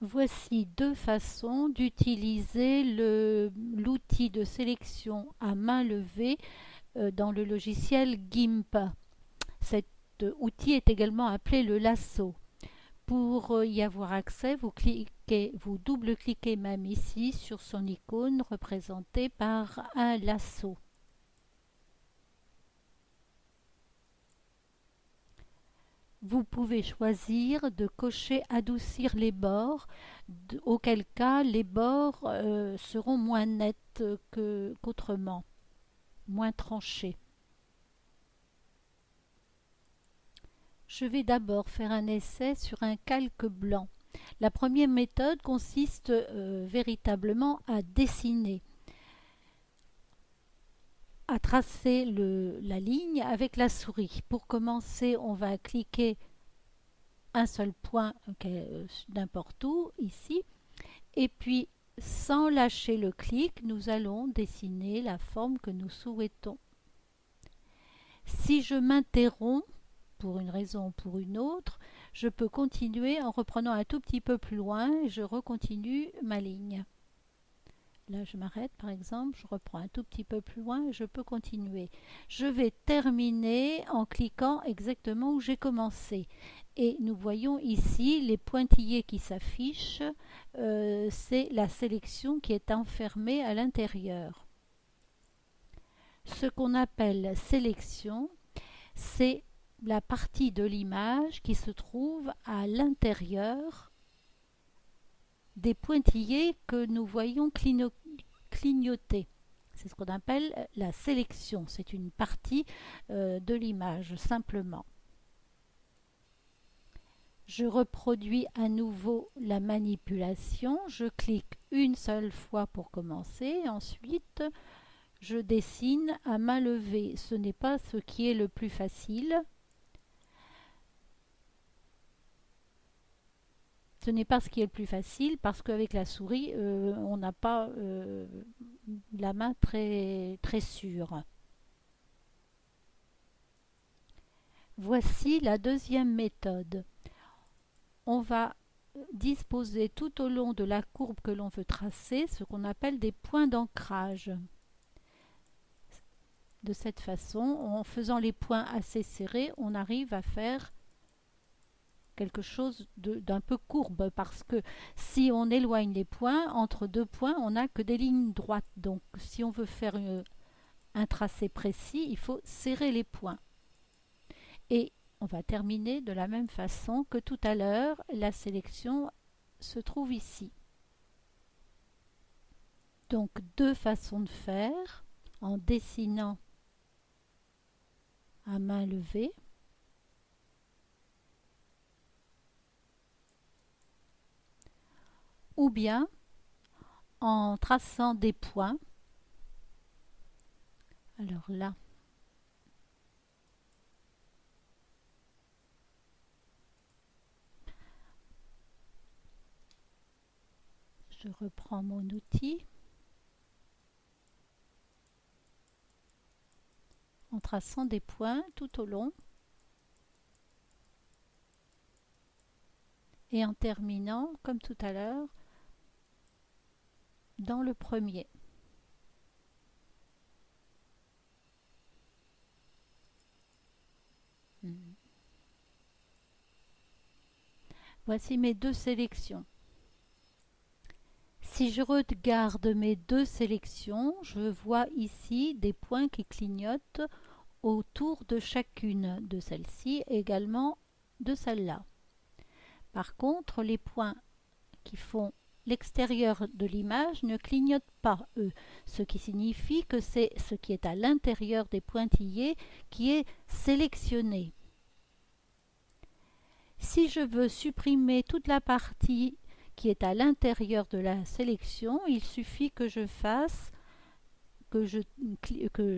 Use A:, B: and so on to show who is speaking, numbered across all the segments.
A: Voici deux façons d'utiliser l'outil de sélection à main levée dans le logiciel GIMP. Cet outil est également appelé le lasso. Pour y avoir accès, vous double-cliquez même ici sur son icône représentée par un lasso. Vous pouvez choisir de cocher adoucir les bords, auquel cas les bords seront moins nets qu'autrement, moins tranchés. Je vais d'abord faire un essai sur un calque blanc. La première méthode consiste véritablement à dessiner, à tracer la ligne avec la souris. Pour commencer, on va cliquer un seul point n'importe où, ici, et puis sans lâcher le clic, nous allons dessiner la forme que nous souhaitons. Si je m'interromps, pour une raison ou pour une autre, je peux continuer en reprenant un tout petit peu plus loin et je recontinue ma ligne. Là, je m'arrête par exemple, je reprends un tout petit peu plus loin et je peux continuer. Je vais terminer en cliquant exactement où j'ai commencé. Et nous voyons ici les pointillés qui s'affichent, c'est la sélection qui est enfermée à l'intérieur. Ce qu'on appelle sélection, c'est la partie de l'image qui se trouve à l'intérieur des pointillés que nous voyons clignoter. C'est ce qu'on appelle la sélection. C'est une partie de l'image, simplement. Je reproduis à nouveau la manipulation. Je clique une seule fois pour commencer. Ensuite, je dessine à main levée. Ce n'est pas ce qui est le plus facile. Ce n'est pas ce qui est le plus facile parce qu'avec la souris, on n'a pas la main très sûre. Voici la deuxième méthode. On va disposer tout au long de la courbe que l'on veut tracer ce qu'on appelle des points d'ancrage. De cette façon, en faisant les points assez serrés, on arrive à faire quelque chose d'un peu courbe parce que si on éloigne les points, entre deux points, on n'a que des lignes droites. Donc si on veut faire un tracé précis, il faut serrer les points. Et on va terminer de la même façon que tout à l'heure. La sélection se trouve ici. Donc deux façons de faire en dessinant à main levée. Ou bien en traçant des points. Alors là, je reprends mon outil. En traçant des points tout au long. Et en terminant, comme tout à l'heure, dans le premier. Voici mes deux sélections. Si je regarde mes deux sélections, je vois ici des points qui clignotent autour de chacune de celles-ci, également de celle-là. Par contre, les points qui font l'extérieur de l'image ne clignotent pas, eux, ce qui signifie que c'est ce qui est à l'intérieur des pointillés qui est sélectionné. Si je veux supprimer toute la partie qui est à l'intérieur de la sélection, il suffit que je fasse que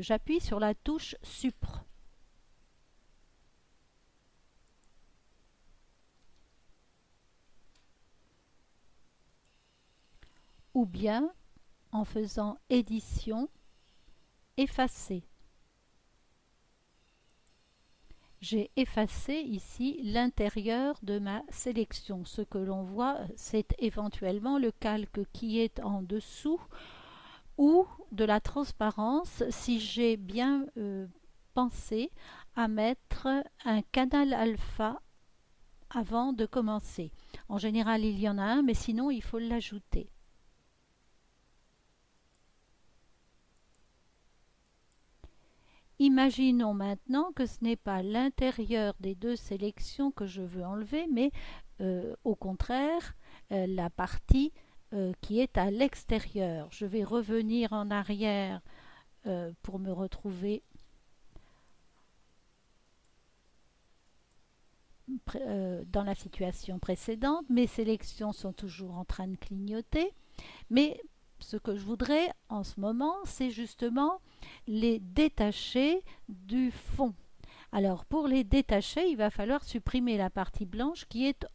A: j'appuie sur la touche Supr. Ou bien en faisant édition, effacer. j'ai effacé ici l'intérieur de ma sélection. Ce que l'on voit, c'est éventuellement le calque qui est en dessous ou de la transparence si j'ai bien pensé à mettre un canal alpha avant de commencer. En général, il y en a un, mais sinon, il faut l'ajouter. Imaginons maintenant que ce n'est pas l'intérieur des deux sélections que je veux enlever, mais au contraire, la partie qui est à l'extérieur. Je vais revenir en arrière pour me retrouver dans la situation précédente. Mes sélections sont toujours en train de clignoter, mais ce que je voudrais en ce moment, c'est justement les détacher du fond. Alors pour les détacher, il va falloir supprimer la partie blanche qui est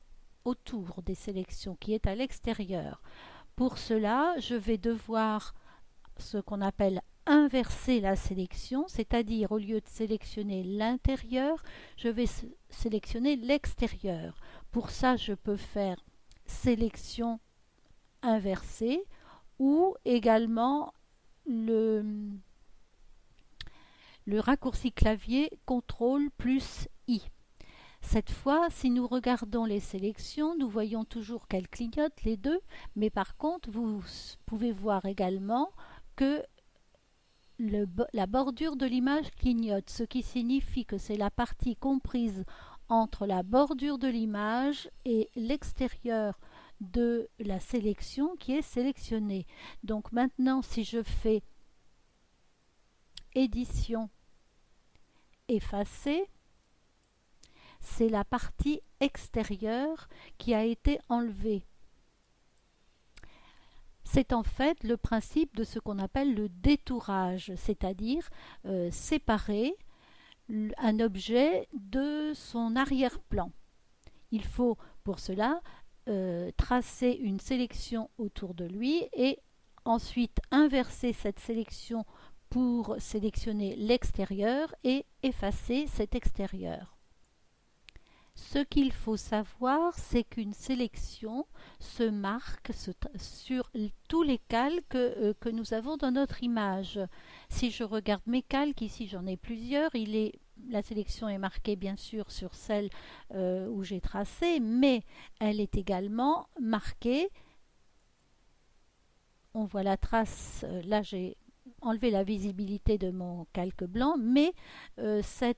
A: autour des sélections, qui est à l'extérieur. Pour cela, je vais devoir ce qu'on appelle inverser la sélection, c'est-à-dire au lieu de sélectionner l'intérieur, je vais sélectionner l'extérieur. Pour ça, je peux faire sélection inversée ou également le, le raccourci clavier CTRL plus I. Cette fois, si nous regardons les sélections, nous voyons toujours qu'elles clignotent les deux, mais par contre, vous pouvez voir également que la bordure de l'image clignote, ce qui signifie que c'est la partie comprise entre la bordure de l'image et l'extérieur de la sélection qui est sélectionnée. Donc maintenant, si je fais édition, effacer, c'est la partie extérieure qui a été enlevée. C'est en fait le principe de ce qu'on appelle le détourage, c'est-à-dire séparer un objet de son arrière-plan. Il faut pour cela tracer une sélection autour de lui et ensuite inverser cette sélection pour sélectionner l'extérieur et effacer cet extérieur. Ce qu'il faut savoir, c'est qu'une sélection se marque sur tous les calques que nous avons dans notre image. Si je regarde mes calques, ici j'en ai plusieurs, la sélection est marquée bien sûr sur celle où j'ai tracé, mais elle est également marquée. On voit la trace, là j'ai enlevé la visibilité de mon calque blanc, mais ces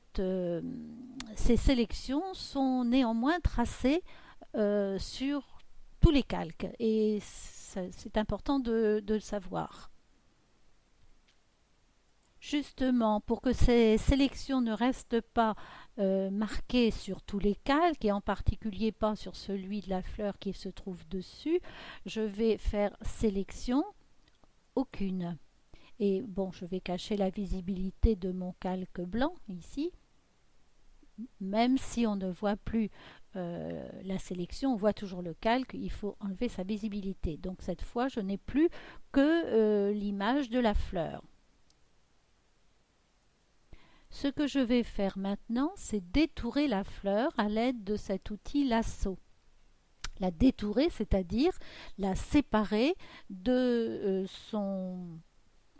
A: sélections sont néanmoins tracées sur tous les calques et c'est important de le savoir. Justement, pour que ces sélections ne restent pas marquées sur tous les calques et en particulier pas sur celui de la fleur qui se trouve dessus, je vais faire sélection, aucune. Et bon, je vais cacher la visibilité de mon calque blanc ici. Même si on ne voit plus la sélection, on voit toujours le calque, il faut enlever sa visibilité. Donc cette fois, je n'ai plus que l'image de la fleur. Ce que je vais faire maintenant, c'est détourer la fleur à l'aide de cet outil lasso. La détourer, c'est-à-dire la séparer de son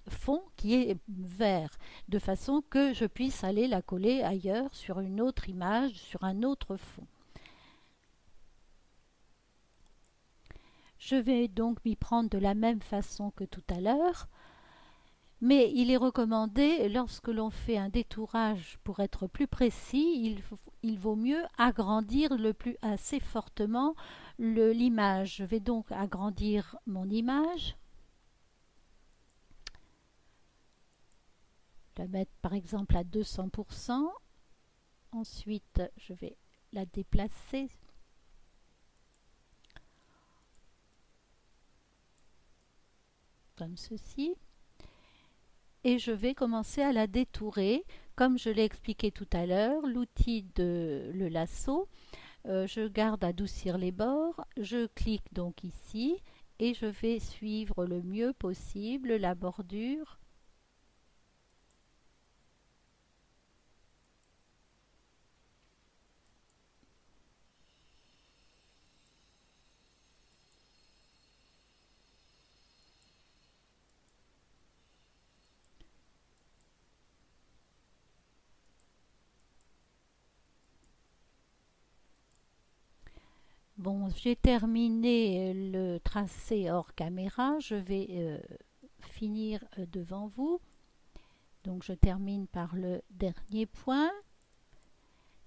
A: fond qui est vert, de façon que je puisse aller la coller ailleurs sur une autre image, sur un autre fond. Je vais donc m'y prendre de la même façon que tout à l'heure, mais il est recommandé, lorsque l'on fait un détourage pour être plus précis, il vaut mieux agrandir assez fortement l'image. Je vais donc agrandir mon image. La mettre par exemple à 200%. Ensuite, je vais la déplacer. Comme ceci. Et je vais commencer à la détourer. Comme je l'ai expliqué tout à l'heure, l'outil de le lasso, je garde adoucir les bords. Je clique donc ici et je vais suivre le mieux possible la bordure. Bon, j'ai terminé le tracé hors caméra. Je vais finir devant vous. Donc je termine par le dernier point.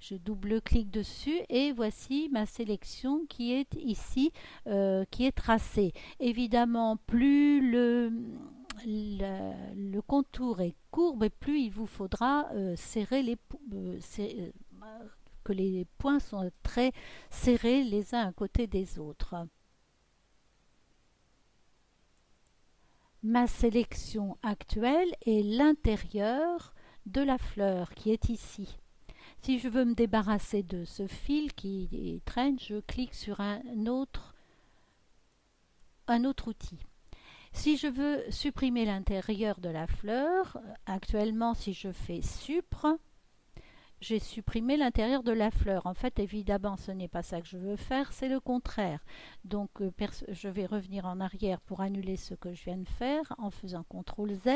A: Je double-clique dessus et voici ma sélection qui est ici, qui est tracée. Évidemment, plus le contour est courbe et plus il vous faudra serrer que les points sont très serrés les uns à côté des autres. Ma sélection actuelle est l'intérieur de la fleur qui est ici. Si je veux me débarrasser de ce fil qui traîne, je clique sur un autre outil. Si je veux supprimer l'intérieur de la fleur, actuellement si je fais Supre, j'ai supprimé l'intérieur de la fleur. En fait, évidemment, ce n'est pas ça que je veux faire, c'est le contraire. Donc, je vais revenir en arrière pour annuler ce que je viens de faire en faisant CTRL Z.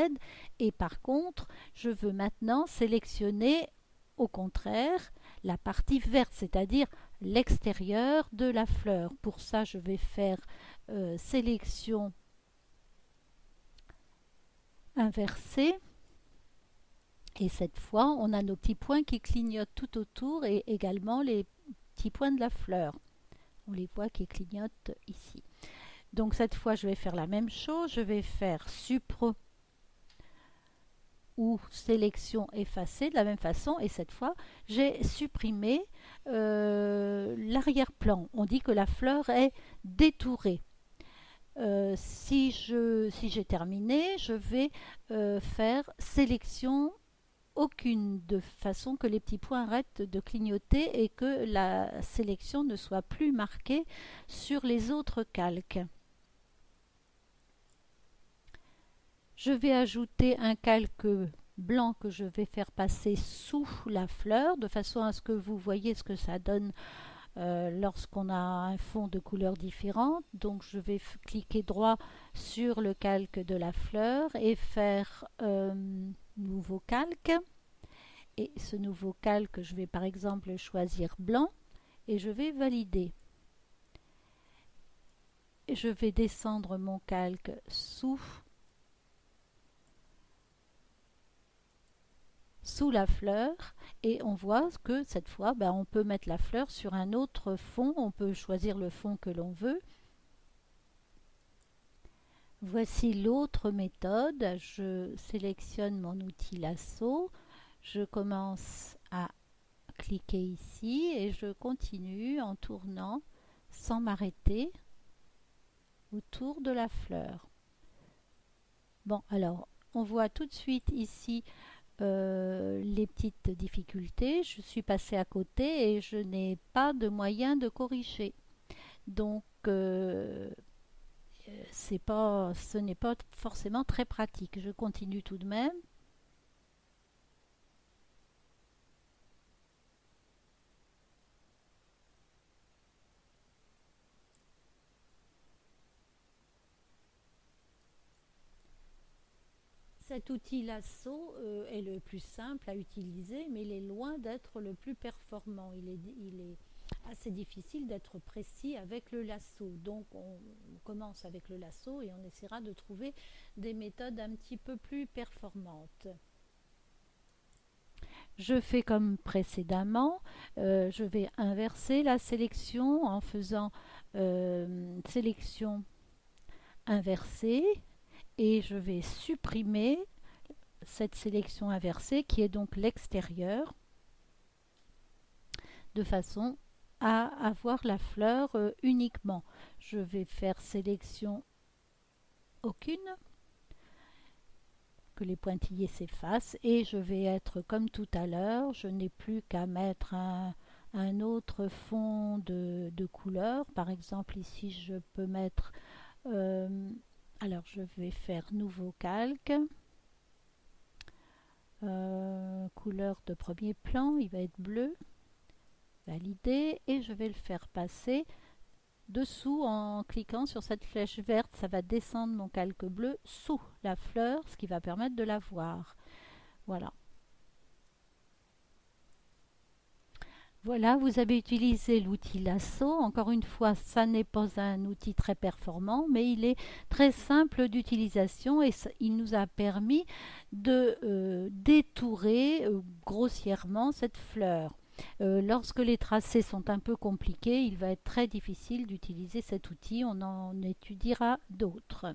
A: Et par contre, je veux maintenant sélectionner, au contraire, la partie verte, c'est-à-dire l'extérieur de la fleur. Pour ça, je vais faire sélection inversée. Et cette fois, on a nos petits points qui clignotent tout autour et également les petits points de la fleur. On les voit qui clignotent ici. Donc cette fois, je vais faire la même chose. Je vais faire Supre ou sélection effacée de la même façon. Et cette fois, j'ai supprimé l'arrière-plan. On dit que la fleur est détourée. Si j'ai terminé, je vais faire sélection aucune, de façon que les petits points arrêtent de clignoter et que la sélection ne soit plus marquée sur les autres calques. Je vais ajouter un calque blanc que je vais faire passer sous la fleur de façon à ce que vous voyez ce que ça donne lorsqu'on a un fond de couleurs différentes. Donc je vais cliquer droit sur le calque de la fleur et faire nouveau calque. Et ce nouveau calque, je vais par exemple choisir blanc et je vais valider. Et je vais descendre mon calque sous la fleur et on voit que cette fois, on peut mettre la fleur sur un autre fond. On peut choisir le fond que l'on veut. Voici l'autre méthode. Je sélectionne mon outil lasso. Je commence à cliquer ici et je continue en tournant sans m'arrêter autour de la fleur. Bon, alors, on voit tout de suite ici les petites difficultés. Je suis passée à côté et je n'ai pas de moyen de corriger. Donc, ce n'est pas forcément très pratique. Je continue tout de même. Cet outil lasso est le plus simple à utiliser, mais il est loin d'être le plus performant. Il est assez difficile d'être précis avec le lasso. Donc on commence avec le lasso et on essaiera de trouver des méthodes un petit peu plus performantes. Je fais comme précédemment, je vais inverser la sélection en faisant sélection inversée et je vais supprimer cette sélection inversée qui est donc l'extérieur de façon à avoir la fleur uniquement. Je vais faire sélection aucune, que les pointillés s'effacent et je vais être comme tout à l'heure. Je n'ai plus qu'à mettre un autre fond de couleur. Par exemple ici je peux mettre alors je vais faire nouveau calque, couleur de premier plan, il va être bleu, valider et je vais le faire passer dessous en cliquant sur cette flèche verte. Ça va descendre mon calque bleu sous la fleur, ce qui va permettre de la voir. Voilà. Voilà, vous avez utilisé l'outil lasso. Encore une fois, ça n'est pas un outil très performant, mais il est très simple d'utilisation et il nous a permis de détourer grossièrement cette fleur. Lorsque les tracés sont un peu compliqués, il va être très difficile d'utiliser cet outil. On en étudiera d'autres.